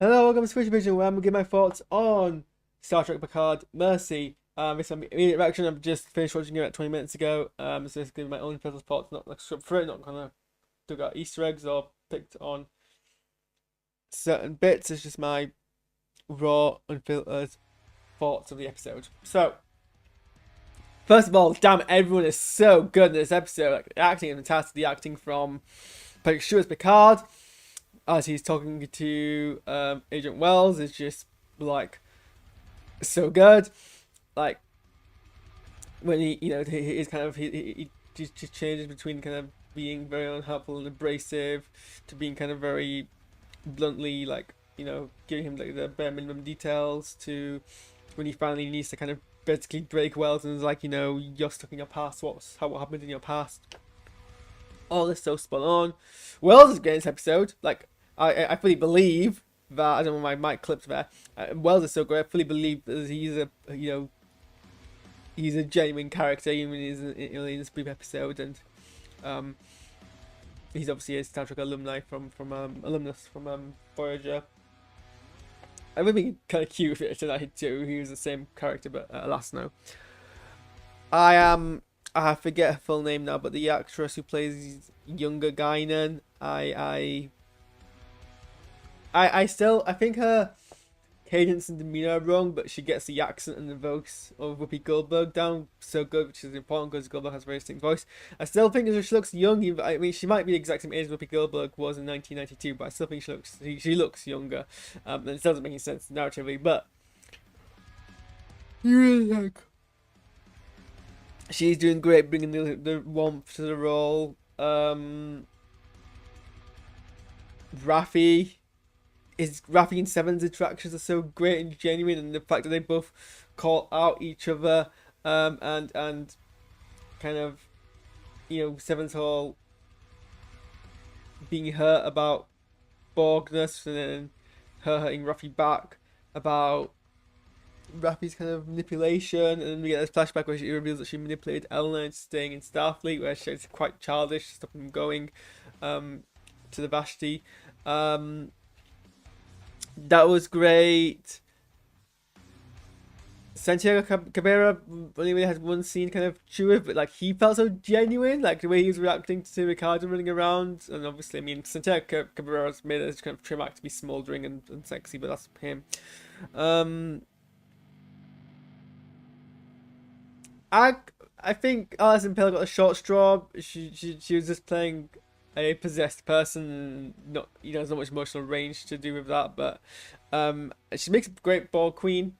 Hello, welcome to SquishiVision, where I'm gonna give my thoughts on Star Trek Picard Mercy. It's an immediate reaction. I've just finished watching it about 20 minutes ago. So it's giving my own personal thoughts, not like script for it, not gonna dug out Easter eggs or picked on certain bits. It's just my raw, unfiltered thoughts of the episode. So, first of all, damn, everyone is so good in this episode. Like, the acting is fantastic. The acting from Patrick Stewart's Picard, as he's talking to Agent Wells, is just like so good. Like when he's kind of he just changes between kind of being very unhelpful and abrasive to being kind of very bluntly like giving him like the bare minimum details to when he finally needs to kind of basically break Wells and is like, you're stuck in your past. What happened in your past? All this so spot on. Wells is great in this episode. Like I fully believe that. I don't know, my mic clipped there. Wells is so great. I fully believe that he's a he's a genuine character even in this brief episode, and he's obviously a Star Trek alumni from alumnus from Voyager. I would be kind of cute if it tonight too. He was the same character, but alas no. I forget her full name now, but the actress who plays younger Guinan, I think her cadence and demeanor are wrong, but she gets the accent and the voice of Whoopi Goldberg down so good, which is important because Goldberg has a very distinct voice. I still think she looks young. I mean, she might be the exact same age as Whoopi Goldberg was in 1992, but I still think she looks younger. And it doesn't make any sense narratively, but you really like. She's doing great, bringing the warmth to the role. Raffi and Seven's interactions are so great and genuine, and the fact that they both call out each other, and kind of, Seven's whole being hurt about Borgness, and then her hurting Raffi back about Raffi's kind of manipulation, and then we get this flashback where she reveals that she manipulated Eleanor into staying in Starfleet, where she's quite childish to stop him going to the Vashti. That was great. Santiago Cabrera only really had one scene kind of chew with, but like he felt so genuine, like the way he was reacting to Ricardo running around. And obviously, I mean, Santiago Cabrera's made this kind of trim act to be smouldering and sexy, but that's him. I think Alison Pill got a short straw. She was just playing a possessed person. Not there's not much emotional range to do with that, but she makes a great ball queen.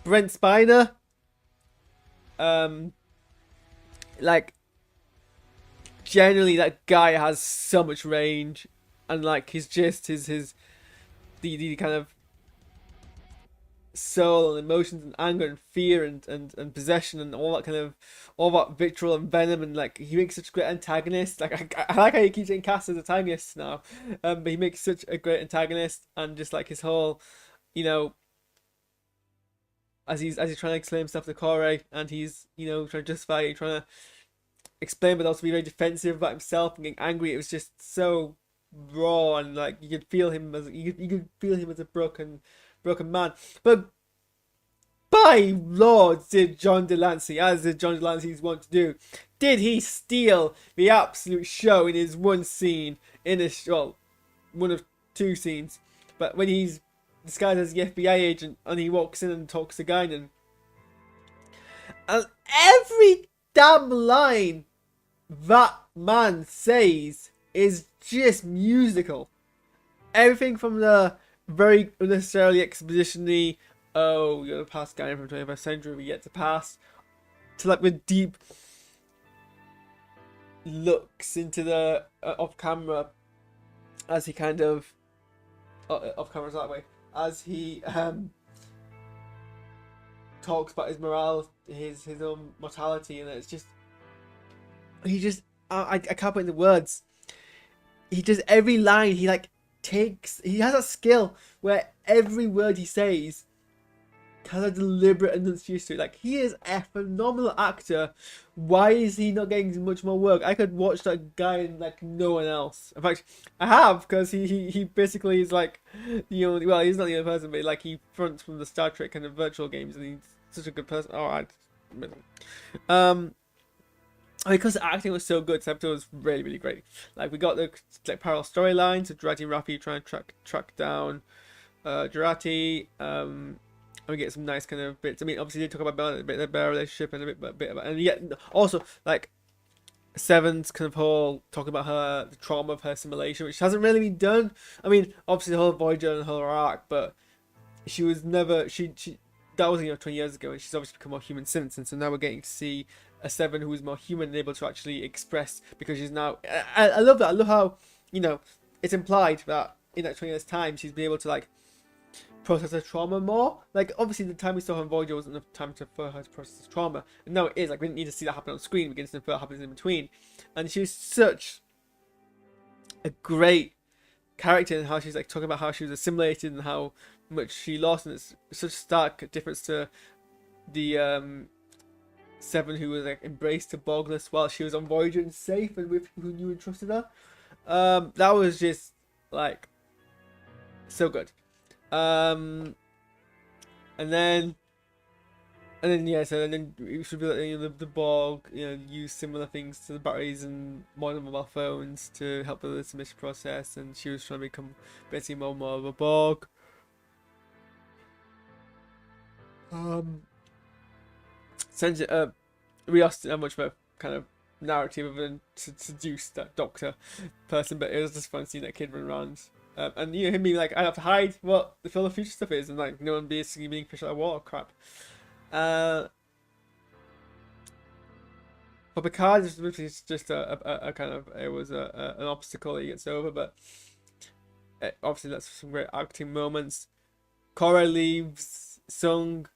Brent Spiner, like generally that guy has so much range, and like his the kind of soul and emotions and anger and fear and possession and all that vitriol and venom, and like he makes such a great antagonist. Like I like how he keeps getting cast as antagonist now, but he makes such a great antagonist, and just like his whole, as he's trying to explain himself to Corey, and he's trying to justify, trying to explain, but also be very defensive about himself and getting angry. It was just so raw, and like you could feel him as a broken man. But by Lord, did John Delancey, as did John Delancey's want to do, did he steal the absolute show in his one scene in this, well, one of two scenes, but when he's disguised as the FBI agent and he walks in and talks to Guinan, and every damn line that man says is just musical. Everything from the very unnecessarily exposition-y, oh, you're the past guy from the 21st century, we yet to pass, to like the deep looks into the off camera, as he kind of off camera's that way, as he talks about his morale, his own mortality, and it's just I can't put into words. He just, every line he like takes, he has a skill where every word he says kind of deliberate and not used to it. Like, he is a phenomenal actor. Why is he not getting much more work? I could watch that guy like no one else. In fact, I have, because he basically is like the only, well, he's not the only person, but like he fronts from the Star Trek kind of virtual games, and he's such a good person. Oh, because the acting was so good, this episode was really, really great. Like, we got the like parallel storylines of Jurati and Raffi trying to track down Jurati. And we get some nice kind of bits. I mean, obviously they talk about a bit of their relationship and a bit about, and yet also like Seven's kind of whole talking about the trauma of her assimilation, which hasn't really been done. I mean, obviously the whole Voyager and the whole arc, but she was never she that was 20 years ago, and she's obviously become more human since. And so now we're getting to see a Seven who is more human and able to actually express, because she's now. I love that. I love how it's implied that in that 20 years time she's been able to like process her trauma more. Like, obviously the time we saw her on Voyager wasn't enough time for her to process trauma, and now it is. Like, we didn't need to see that happen on screen. We get to see what happens in between, and she's such a great character in how she's like talking about how she was assimilated and how much she lost, and it's such a stark difference to the Seven who was like embraced to Bogness while she was on Voyager and safe and with people who knew and trusted her. That was just like so good. And then yeah, so then we should be like, the Borg, use similar things to the batteries and modern mobile phones to help with the submission process, and she was trying to become basically more and more of a Borg. Rios didn't have much of a kind of narrative other than to seduce that doctor person, but it was just fun seeing that kid run around. And him being like, I have to hide what the Phil of Future stuff is, and like no one basically being fished out of water crap. For Picard, it's just a kind of, it was an obstacle that he gets over, but obviously that's some great acting moments. Cora leaves Sung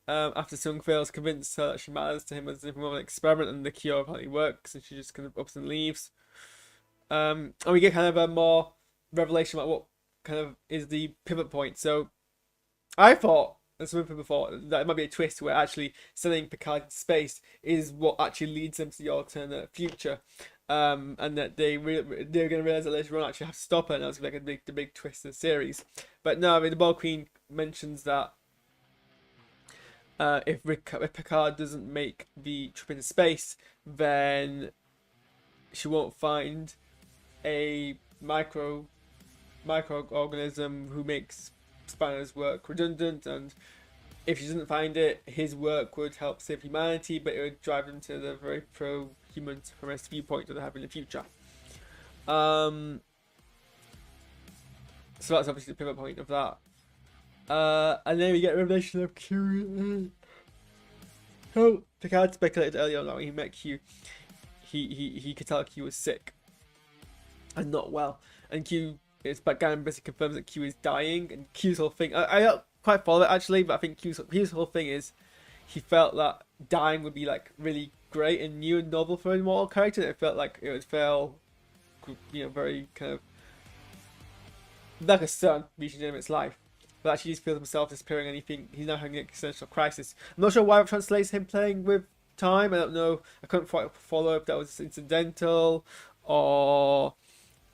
after Sung fails, convinced her that she matters to him as if more of an experiment, and the cure apparently works, and she just kind of ups and leaves. And we get kind of a more revelation about what kind of is the pivot point. So I thought, and some people thought, that it might be a twist where actually sending Picard to space is what actually leads them to the alternate future, and that they're going to realize that later on actually have to stop her, and that's like the big twist in the series. But no, I mean, the Borg Queen mentions that if Picard doesn't make the trip into space, then she won't find a microorganism who makes Spanner's work redundant, and if she doesn't find it, his work would help save humanity, but it would drive them to the very pro-human supremacist viewpoint that they have in the future. So that's obviously the pivot point of that. And then we get a revelation of Q. Oh, Picard speculated earlier on that when he met Q, he could tell Q was sick and not well, and Q is back down and basically confirms that Q is dying. And Q's whole thing, I don't quite follow it actually, but I think Q's whole thing is he felt that dying would be like really great and new and novel for an immortal character. It felt like it would feel, very kind of like a son reaching the end of its life. But actually, he just feels himself disappearing, and he's now having an existential crisis. I'm not sure why it translates him playing with time. I don't know. I couldn't quite follow if that was incidental or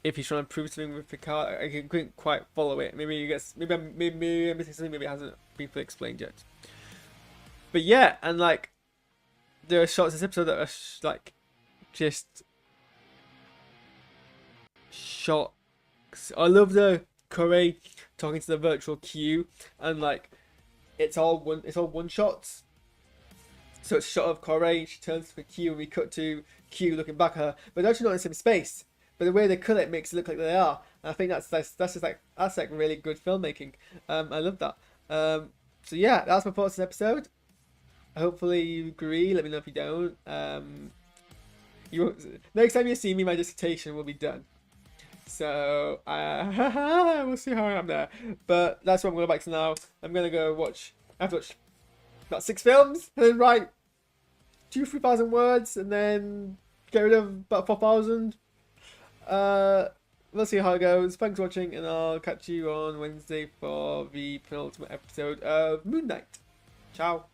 if he's trying to prove something with Picard. I couldn't quite follow it. Maybe I'm missing something. Maybe it hasn't been fully explained yet. But yeah, and like there are shots in this episode that are like just shocks. I love the Corey talking to the virtual Q, and like it's all one shots. So it's a shot of Corey, she turns to the Q, and we cut to Q looking back at her, but they're actually not in the same space. But the way they cut it makes it look like they are, and I think that's really good filmmaking. I love that. So yeah, that's my thoughts on the episode. Hopefully you agree. Let me know if you don't. Next time you see me, my dissertation will be done. So we'll see how I am there. But that's what I'm going back to now. I'm going to go watch. I have to watch about 6 films and then write 2,000-3,000 words and then get rid of about 4,000. We'll see how it goes. Thanks for watching, and I'll catch you on Wednesday for the penultimate episode of Moon Knight. Ciao.